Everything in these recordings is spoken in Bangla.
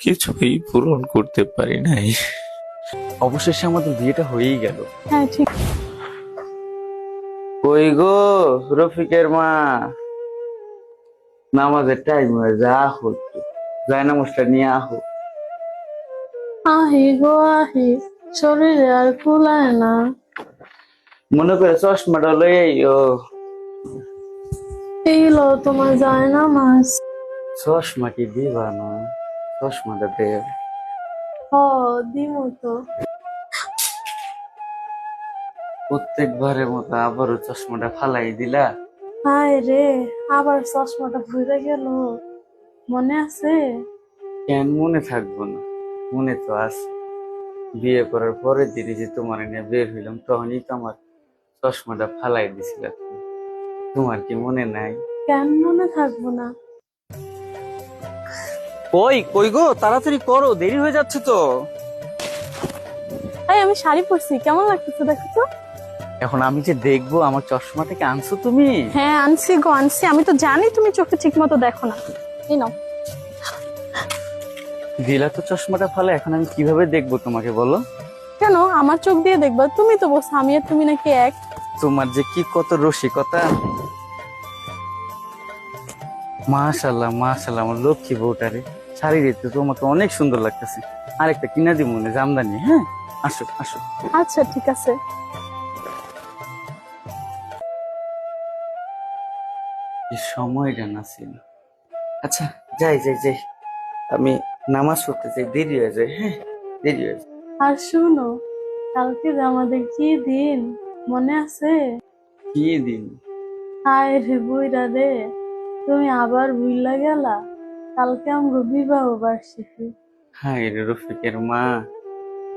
কিছুই পূরণ করতে পারি নাই। অবশেষে আমাদের বিয়েটা হয়েই গেল। হ্যাঁ ঠিক। কই গো রফিকের মা, নামাজের টাইম হয়ে যা আহো, একটু যাই নামাজটা নিয়ে আহো। আহি গো আহি, শরীরে আর কুলায় না। মনে করে চশমাটা লই ও। এই লো তোমার যায় না মাস। চশমা কি দিবা না? চশমাটা দে। ও দিমু তো। প্রত্যেকবারের মতো আবারও চশমাটা ফালাই দিলা। হায় রে, আবার চশমাটা ভুলে গেল। মনে আছে? কেন মনে থাকবো না? মনে তো আছে। বিয়ে করার পরের দিনই যে তোমার নিয়ে বের হইলাম, তখনই তো আমার চশমাটা ফালাই দিছিল তুমি। তোমার কি মনে নাই? কেন মনে থাকবো না? কই কই গো, তাড়াতাড়ি করো, দেরি হয়ে যাচ্ছে তো। এই আমি শাড়ি পরছি, কেমন লাগতেছে দেখো তো। এখন আমি যে দেখবো আমার চশমাটাকে আনছো তুমি? হ্যাঁ আনছি গো আনছি, আমি তো জানি তুমি চোখে ঠিক মতো দেখো না। এই নাও। দিলা তো চশমাটা ফালে, এখন আমি কিভাবে দেখবো তোমাকে বলো? কেন আমার চোখ দিয়ে দেখবা? তুমি তো বলছো আমি আর তুমি নাকি এক। তোমার যে কি কত রসিকতা। মাশাল্লাহ মাশাল্লাহ, আমার লক্ষ্মী বউটারে শাড়ি দিতে তোমাকে অনেক সুন্দর লাগতেছে। আরেকটা কিনা দিব মনে জামদানি। হ্যাঁ আসো আসো। আচ্ছা ঠিক আছে। এই সময়টা না ছিল। আচ্ছা, যাই যাই যাই, আমি নামাজ পড়তে চাই, দেরি হয়ে যায়। হ্যাঁ, দেরি হয়ে যায়। আর শুনো, কালকে যে আমাদের কি দিন, মনে আছে? কি দিন? হায় রে বুইরা রে, তুমি আবার ভুইলা গেলা। কালকে আমগো বিবাহ বার্ষিকী। হ্যাঁ রে রফিকের মা,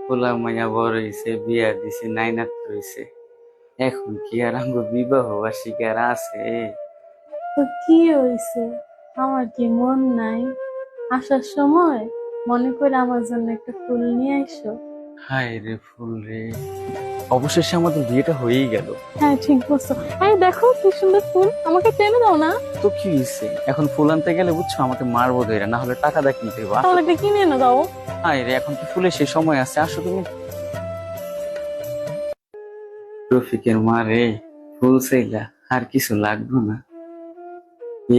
পোলা মাইয়া বড় হইছে, বিয়া দিছে, নাইনাত রইছে। এখন কি আর আমগো বিবাহ বার্ষিকী আর আছে? তো কি হইছে? আমার কি মন নাই? আসার সময় মনে করে আমার জন্য একটা ফুল নিয়ে আইসো। হায় রে ফুল রে। অবশেষে আমাদের বিয়েটা হয়েই গেল। হ্যাঁ ঠিক বলছো। এই দেখো কি সুন্দর ফুল, আমাকে টেনে দাও না। তো কি হয়েছে, এখন ফুল আনতে গেলে বুঝছো আমাকে মারবো ধরে, না হলে টাকা দা কিনতে হইব। তাহলে একটা কিনে এনে দাও। হায় রে, এখন কি ফুলের সেই সময় আছে? আসো তুমি। রফিকের মা রে, ফুল চাইলা আর কিছু লাগবে না।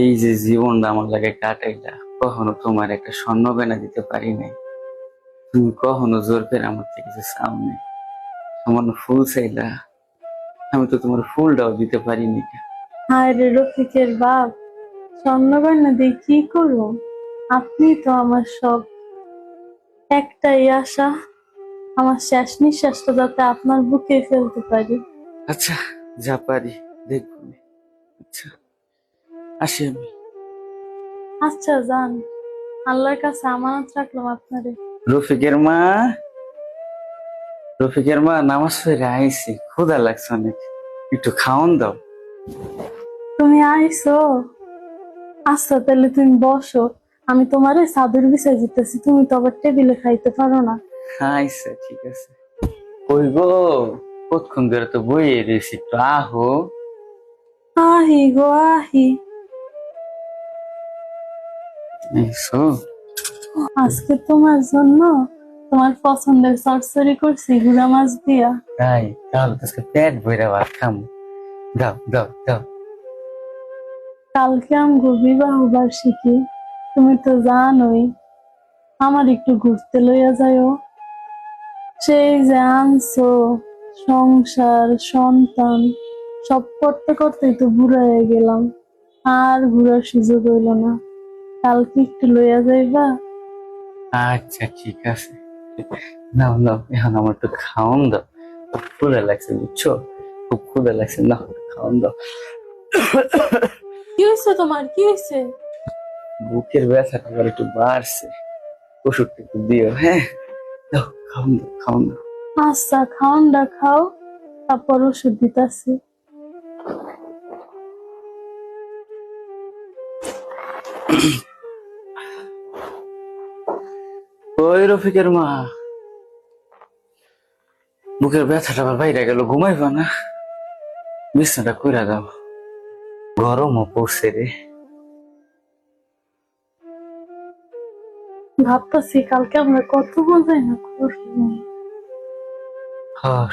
এই যে জীবনটা আমার লাগে কাটাইলা, কখনো তোমার একটা স্বর্ণ গয়না দিতে পারি নাই। তুমি কখনো জোর করে আমার থেকে কিছু চাও নাই। সামান্য ফুল চাইলা, আমি তো তোমার ফুলটাও দিতে পারিনি। হায় রে রফিকের বাপ, স্বর্ণগয়না দিয়ে কি করবো? আপনি তো আমার সব। একটাই আশা, আমার শেষ নিঃশ্বাসটা যাতে আপনার বুকে ফেলতে পারি। আচ্ছা, যা পারি দেখবো নে। আচ্ছা, আসি আমি। আচ্ছা যান, আল্লাহর কাছে আমানত রাখলাম আপনারে। রফিকের মা, রফিকের মা, নামাজ পড়ে আইছি, ক্ষুধা লাগছে অনেক, একটু খাওন দাও। তুমি আইছো? আচ্ছা তাহলে তুমি বসো, আমি তোমারে চাদর বিছাই দিতেছি, তুমি তো আবার টেবিলে খাইতে পারো না। আইসা ঠিক আছে। কই গো, কতক্ষণ ধরে তো বইয়ে রয়েছি, একটু আহো। আহি গো আহি, এইসো। আজকে তোমার জন্য তোমার পছন্দের চচ্চড়ি করছি গুড়া মাছ দিয়া। তাই? তাহলে তো আজকে পেট ভরে ভাত খামু। দাও দাও দাও। কালকে আমগো বিবাহ বার্ষিকী, তুমি তো জানোই। আমার একটু ঘুরতে লইয়া যাইও। সেই যে আনছো, সংসার সন্তান সব করতে করতেই তো বুড়া হয়ে গেলাম, আর ঘুরার সুযোগ হইল না। কালকে একটু লইয়া যাইবা? আচ্ছা ঠিক আছে, নাও নাও, এখন আমার তো খাওন দাও। খুব ক্ষুধা লাগছে বুঝছো, খুব ক্ষুধা লাগছে, নাও খাওন দাও। কি হয়েছে তোমার, কি হয়েছে? বুকের ব্যথাটা আবার একটু বাড়ছে, ওষুধটা একটু দিও। হ্যাঁ, দাও, খাওন দাও খাওন দাও। আচ্ছা খাওনটা খাও, তারপর ওষুধ দিতাছি। ওই রফিকের মা, বুকের ব্যথাটা আবার বাইরে গেল, ঘুমাইবা না? বিছনাটা কইরা দাও, গরমও পড়ছে রে। ভাবতেছি কালকে আমরা কত মজাই না করবো।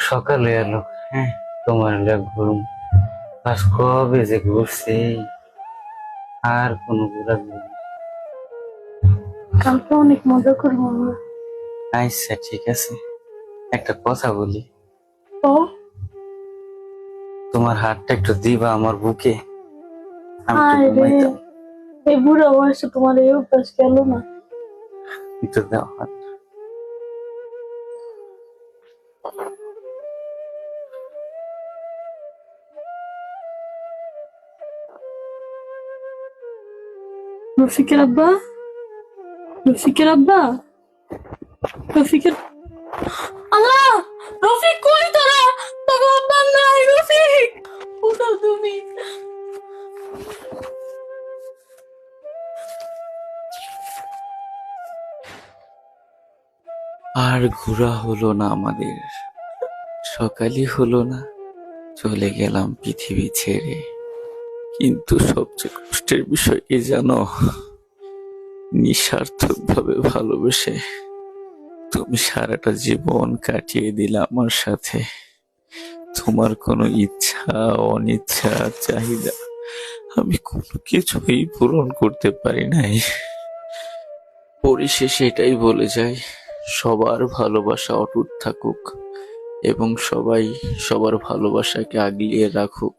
সকাল হয়ে এলো, হ্যাঁ তোমার ঘুম আজ কবে যে ঘুরছে, আর কোনো ঘোরাঘুরি নেই। কালকে অনেক মজা করবো আমরা। আচ্ছা ঠিক আছে, একটা কথা বলি, ও তোমার হাতটা একটু দিবা আমার বুকে, আমি একটু হায় রে, ঘুমাইতাম। এই বুড়া বয়সে তোমার এই অভ্যাস গেল না। একটু দাও হাত। রফিকের আব্বা, রফিকের আব্বা, রফিকের আল্লাহ, রফিক কই তোরা? তোর আব্বা নাই, রফিক কোথাও তুমি? আর ঘোরা হলো না আমাদের, সকালই হলো না, চলে গেলাম পৃথিবী ছেড়ে। কিন্তু সবচেয়ে কষ্টের বিষয় কি জানো? নিঃস্বার্থক ভাবে ভালোবেসে তুমি সারাটা জীবন কাটিয়ে দিলে আমার সাথে। তোমার কোনো ইচ্ছা, অনিচ্ছা, চাহিদা আমি কোনো কিছুই পূরণ করতে পারি নাই। পরিশেষে এটাই বলে যাই, সবার ভালোবাসা অটুট থাকুক এবং সবাই সবার ভালোবাসাকে আগলিয়ে রাখুক।